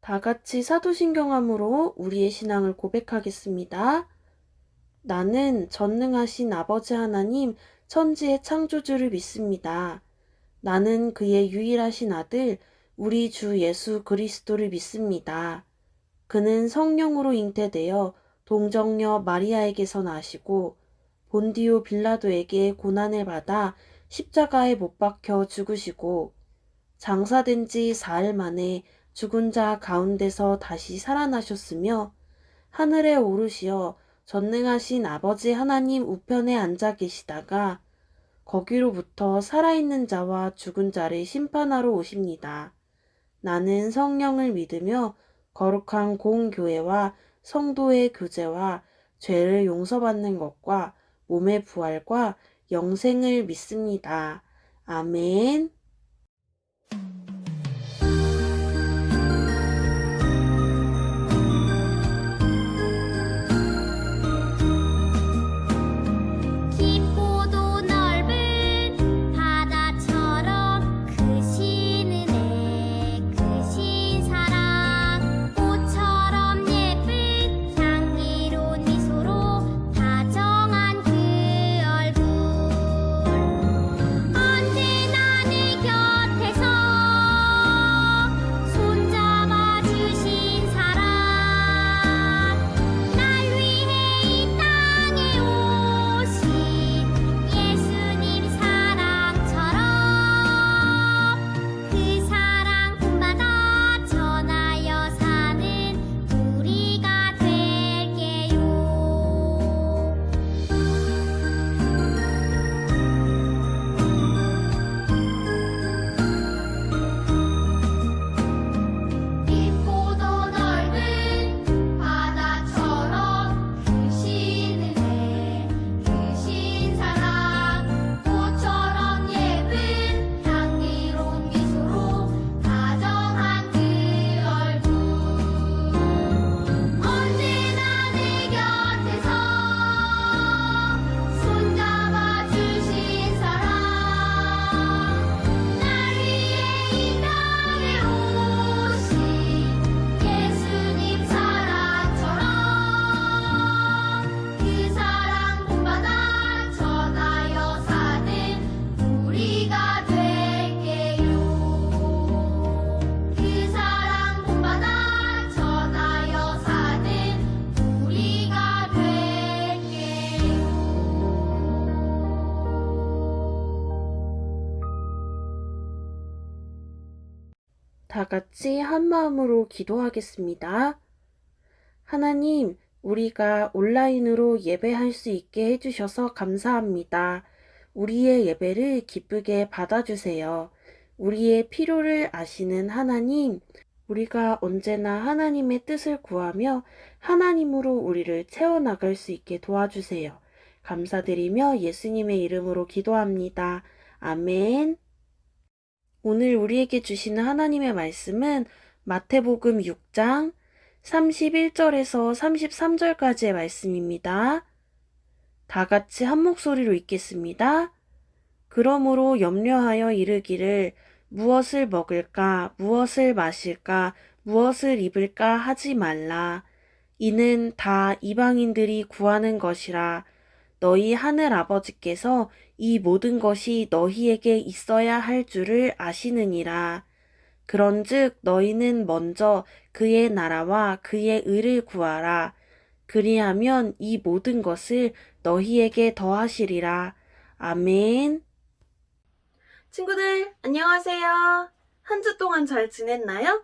다 같이 사도신경함으로 우리의 신앙을 고백하겠습니다. 나는 전능하신 아버지 하나님 천지의 창조주를 믿습니다. 나는 그의 유일하신 아들 우리 주 예수 그리스도를 믿습니다. 그는 성령으로 잉태되어 동정녀 마리아에게서 나시고 본디오 빌라도에게 고난을 받아 십자가에 못 박혀 죽으시고 장사된 지 4일 만에 죽은 자 가운데서 다시 살아나셨으며 하늘에 오르시어 전능하신 아버지 하나님 우편에 앉아 계시다가 거기로부터 살아있는 자와 죽은 자를 심판하러 오십니다. 나는 성령을 믿으며 거룩한 공교회와 성도의 교제와 죄를 용서받는 것과 몸의 부활과 영생을 믿습니다. 아멘. 깊고도 넓은 바다처럼 크신 은혜 크신 사랑 꽃처럼 예쁜 향기로운 미소로 다정한 그 얼굴 언제나 내 곁에서 손잡아 주신 사랑 날 위해 이 땅에 오신 예수님 사랑처럼 그 사랑 본받아 전하여 사는 우리가 될게요. 깊고도 넓은 바다처럼 크신 은혜 크신 사랑 꽃처럼 예쁜 향기로운 미소로 다정한 그 얼굴 언제나 내 곁에서 손잡아 주신 사랑 날 위해 이 땅에 오신 예수님 사랑처럼 그 사랑 본받아 전하여 사는 우리가 될게요. 그 사랑 본받아 전하여 사는 우리가 될게요. 다 같이 한 마음으로 기도하겠습니다. 하나님, 우리가 온라인으로 예배할 수 있게 해주셔서 감사합니다. 우리의 예배를 기쁘게 받아주세요. 우리의 필요를 아시는 하나님, 우리가 언제나 하나님의 뜻을 구하며 하나님으로 우리를 채워나갈 수 있게 도와주세요. 감사드리며 예수님의 이름으로 기도합니다. 아멘. 오늘 우리에게 주시는 하나님의 말씀은 마태복음 6장 31절에서 33절까지의 말씀입니다. 다 같이 한 목소리로 읽겠습니다. 그러므로 염려하여 이르기를 무엇을 먹을까, 무엇을 마실까, 무엇을 입을까 하지 말라. 이는 다 이방인들이 구하는 것이라. 너희 하늘 아버지께서 이 모든 것이 너희에게 있어야 할 줄을 아시느니라. 그런즉 너희는 먼저 그의 나라와 그의 의를 구하라. 그리하면 이 모든 것을 너희에게 더하시리라. 아멘. 친구들, 안녕하세요. 한 주 동안 잘 지냈나요?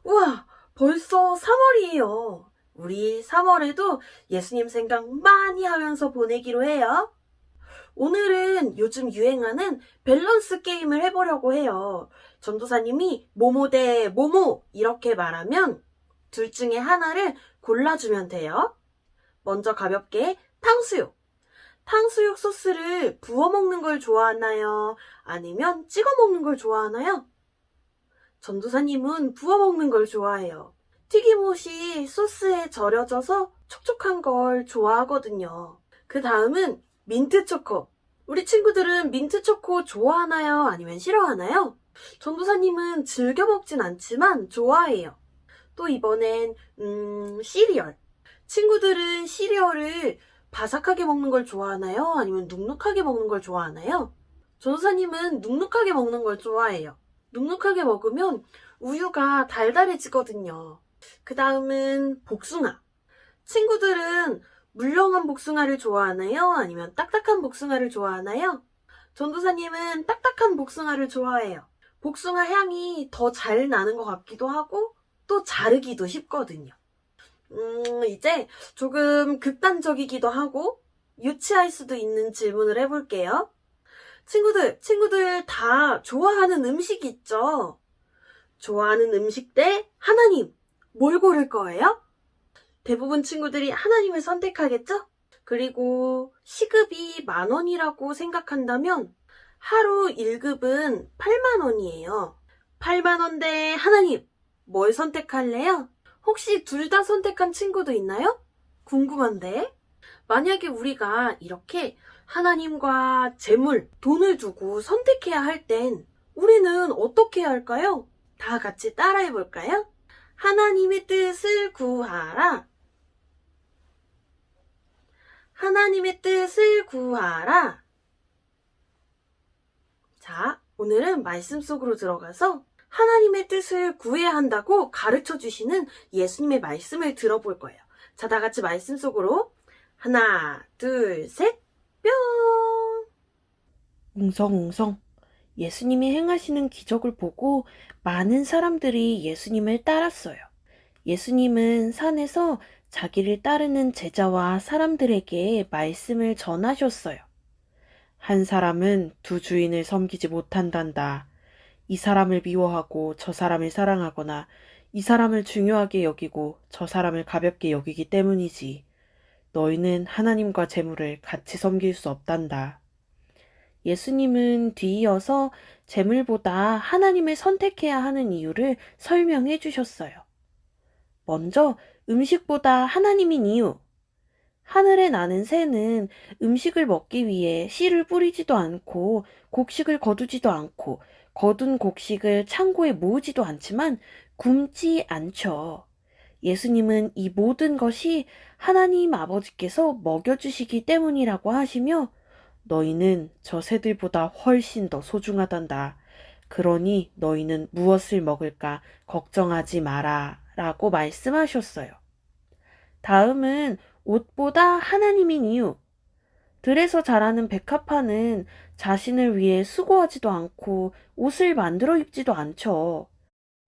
우와, 벌써 3월이에요. 우리 3월에도 예수님 생각 많이 하면서 보내기로 해요. 오늘은 요즘 유행하는 밸런스 게임을 해보려고 해요. 전도사님이 모모 대 모모 이렇게 말하면 둘 중에 하나를 골라주면 돼요. 먼저 가볍게 탕수육. 탕수육 소스를 부어 먹는 걸 좋아하나요? 아니면 찍어 먹는 걸 좋아하나요? 전도사님은 부어 먹는 걸 좋아해요. 튀김옷이 소스에 절여져서 촉촉한 걸 좋아하거든요. 그 다음은 민트초코. 우리 친구들은 민트초코 좋아하나요? 아니면 싫어하나요? 전도사님은 즐겨 먹진 않지만 좋아해요. 또 이번엔 시리얼. 친구들은 시리얼을 바삭하게 먹는 걸 좋아하나요? 아니면 눅눅하게 먹는 걸 좋아하나요? 전도사님은 눅눅하게 먹는 걸 좋아해요. 눅눅하게 먹으면 우유가 달달해지거든요. 그 다음은 복숭아. 친구들은 물렁한 복숭아를 좋아하나요? 아니면 딱딱한 복숭아를 좋아하나요? 전도사님은 딱딱한 복숭아를 좋아해요. 복숭아 향이 더 잘 나는 것 같기도 하고 또 자르기도 쉽거든요. 이제 조금 극단적이기도 하고 유치할 수도 있는 질문을 해볼게요. 친구들 다 좋아하는 음식 있죠? 좋아하는 음식 대 하나님, 뭘 고를 거예요? 대부분 친구들이 하나님을 선택하겠죠? 그리고 시급이 10,000원이라고 생각한다면 하루 1급은 80,000원이에요. 80,000원 대 하나님, 뭘 선택할래요? 혹시 둘 다 선택한 친구도 있나요? 궁금한데? 만약에 우리가 이렇게 하나님과 재물, 돈을 두고 선택해야 할 땐 우리는 어떻게 해야 할까요? 다 같이 따라해 볼까요? 하나님의 뜻을 구하라. 하나님의 뜻을 구하라. 자, 오늘은 말씀 속으로 들어가서 하나님의 뜻을 구해야 한다고 가르쳐 주시는 예수님의 말씀을 들어볼 거예요. 자, 다 같이 말씀 속으로 하나, 둘, 셋, 뿅! 웅성웅성 예수님이 행하시는 기적을 보고 많은 사람들이 예수님을 따랐어요. 예수님은 산에서 자기를 따르는 제자와 사람들에게 말씀을 전하셨어요. 한 사람은 두 주인을 섬기지 못한단다. 이 사람을 미워하고 저 사람을 사랑하거나 이 사람을 중요하게 여기고 저 사람을 가볍게 여기기 때문이지. 너희는 하나님과 재물을 같이 섬길 수 없단다. 예수님은 뒤이어서 재물보다 하나님을 선택해야 하는 이유를 설명해 주셨어요. 먼저 음식보다 하나님인 이유. 하늘에 나는 새는 음식을 먹기 위해 씨를 뿌리지도 않고 곡식을 거두지도 않고 거둔 곡식을 창고에 모으지도 않지만 굶지 않죠. 예수님은 이 모든 것이 하나님 아버지께서 먹여주시기 때문이라고 하시며 너희는 저 새들보다 훨씬 더 소중하단다. 그러니 너희는 무엇을 먹을까 걱정하지 마라 라고 말씀하셨어요. 다음은 옷보다 하나님인 이유. 들에서 자라는 백합화는 자신을 위해 수고하지도 않고 옷을 만들어 입지도 않죠.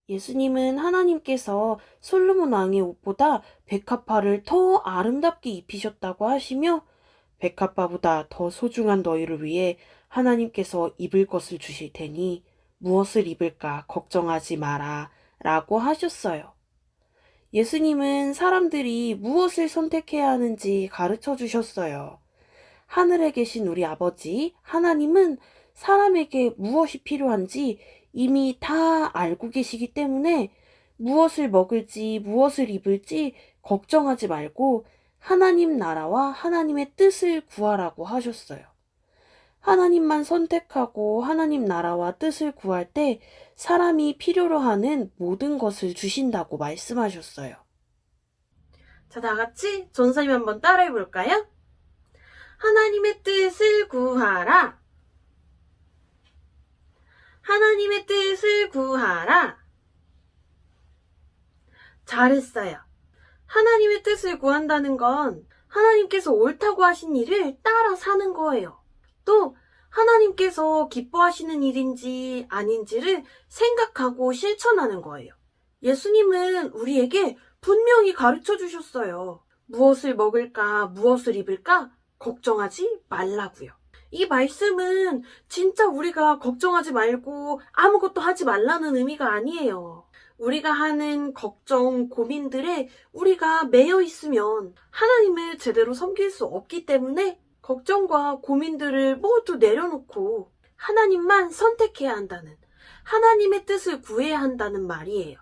예수님은 하나님께서 솔로몬 왕의 옷보다 백합화를 더 아름답게 입히셨다고 하시며 백합화보다 더 소중한 너희를 위해 하나님께서 입을 것을 주실 테니 무엇을 입을까 걱정하지 마라 라고 하셨어요. 예수님은 사람들이 무엇을 선택해야 하는지 가르쳐 주셨어요. 하늘에 계신 우리 아버지 하나님은 사람에게 무엇이 필요한지 이미 다 알고 계시기 때문에 무엇을 먹을지 무엇을 입을지 걱정하지 말고 하나님 나라와 하나님의 뜻을 구하라고 하셨어요. 하나님만 선택하고 하나님 나라와 뜻을 구할 때 사람이 필요로 하는 모든 것을 주신다고 말씀하셨어요. 자, 다 같이 전사님 한번 따라해 볼까요? 하나님의 뜻을 구하라. 하나님의 뜻을 구하라. 잘했어요. 하나님의 뜻을 구한다는 건 하나님께서 옳다고 하신 일을 따라 사는 거예요. 또 하나님께서 기뻐하시는 일인지 아닌지를 생각하고 실천하는 거예요. 예수님은 우리에게 분명히 가르쳐 주셨어요. 무엇을 먹을까, 무엇을 입을까 걱정하지 말라고요. 이 말씀은 진짜 우리가 걱정하지 말고 아무것도 하지 말라는 의미가 아니에요. 우리가 하는 걱정, 고민들에 우리가 매여 있으면 하나님을 제대로 섬길 수 없기 때문에 걱정과 고민들을 모두 내려놓고 하나님만 선택해야 한다는, 하나님의 뜻을 구해야 한다는 말이에요.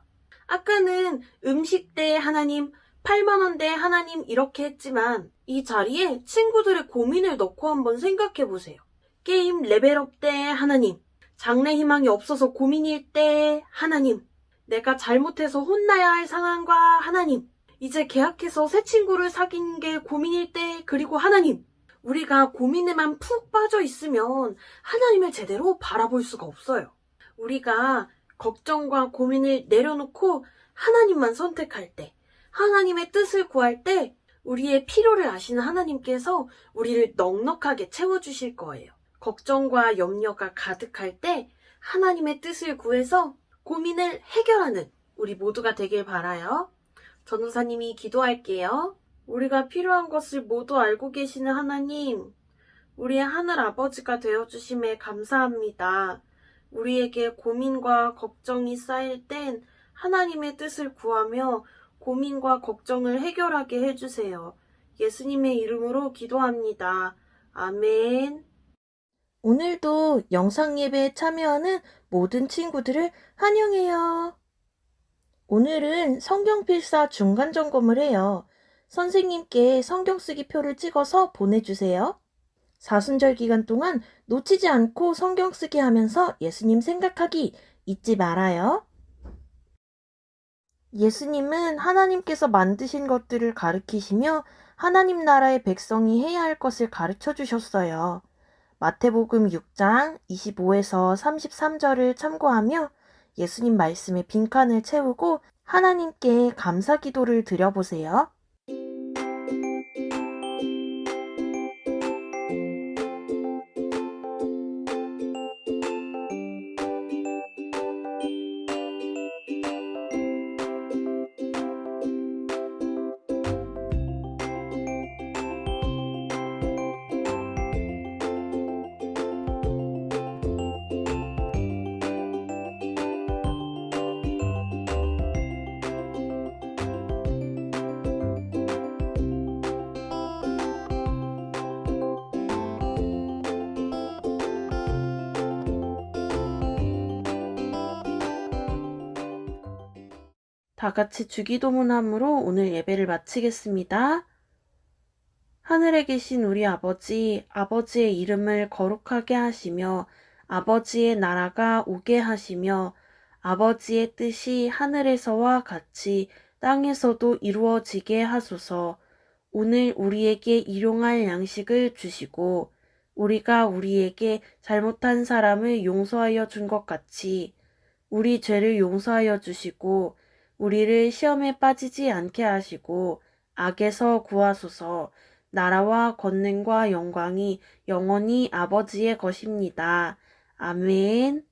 아까는 음식 대 하나님, 80,000원 대 하나님 이렇게 했지만 이 자리에 친구들의 고민을 넣고 한번 생각해 보세요. 게임 레벨업 대 하나님, 장래 희망이 없어서 고민일 때 하나님, 내가 잘못해서 혼나야 할 상황과 하나님, 이제 계약해서 새 친구를 사귀는 게 고민일 때, 그리고 하나님, 우리가 고민에만 푹 빠져 있으면 하나님을 제대로 바라볼 수가 없어요. 우리가 걱정과 고민을 내려놓고 하나님만 선택할 때, 하나님의 뜻을 구할 때, 우리의 필요를 아시는 하나님께서 우리를 넉넉하게 채워주실 거예요. 걱정과 염려가 가득할 때 하나님의 뜻을 구해서 고민을 해결하는 우리 모두가 되길 바라요. 전도사님이 기도할게요. 우리가 필요한 것을 모두 알고 계시는 하나님, 우리의 하늘 아버지가 되어주심에 감사합니다. 우리에게 고민과 걱정이 쌓일 땐 하나님의 뜻을 구하며 고민과 걱정을 해결하게 해주세요. 예수님의 이름으로 기도합니다. 아멘. 오늘도 영상 예배에 참여하는 모든 친구들을 환영해요. 오늘은 성경 필사 중간 점검을 해요. 선생님께 성경 쓰기 표를 찍어서 보내주세요. 사순절 기간 동안 놓치지 않고 성경 쓰기 하면서 예수님 생각하기 잊지 말아요. 예수님은 하나님께서 만드신 것들을 가르치시며 하나님 나라의 백성이 해야 할 것을 가르쳐 주셨어요. 마태복음 6장 25에서 33절을 참고하며 예수님 말씀의 빈칸을 채우고 하나님께 감사 기도를 드려보세요. 다 같이 주기도문함으로 오늘 예배를 마치겠습니다. 하늘에 계신 우리 아버지, 아버지의 이름을 거룩하게 하시며 아버지의 나라가 오게 하시며 아버지의 뜻이 하늘에서와 같이 땅에서도 이루어지게 하소서. 오늘 우리에게 일용할 양식을 주시고 우리가 우리에게 잘못한 사람을 용서하여 준 것 같이 우리 죄를 용서하여 주시고 우리를 시험에 빠지지 않게 하시고 악에서 구하소서. 나라와 권능과 영광이 영원히 아버지의 것입니다. 아멘.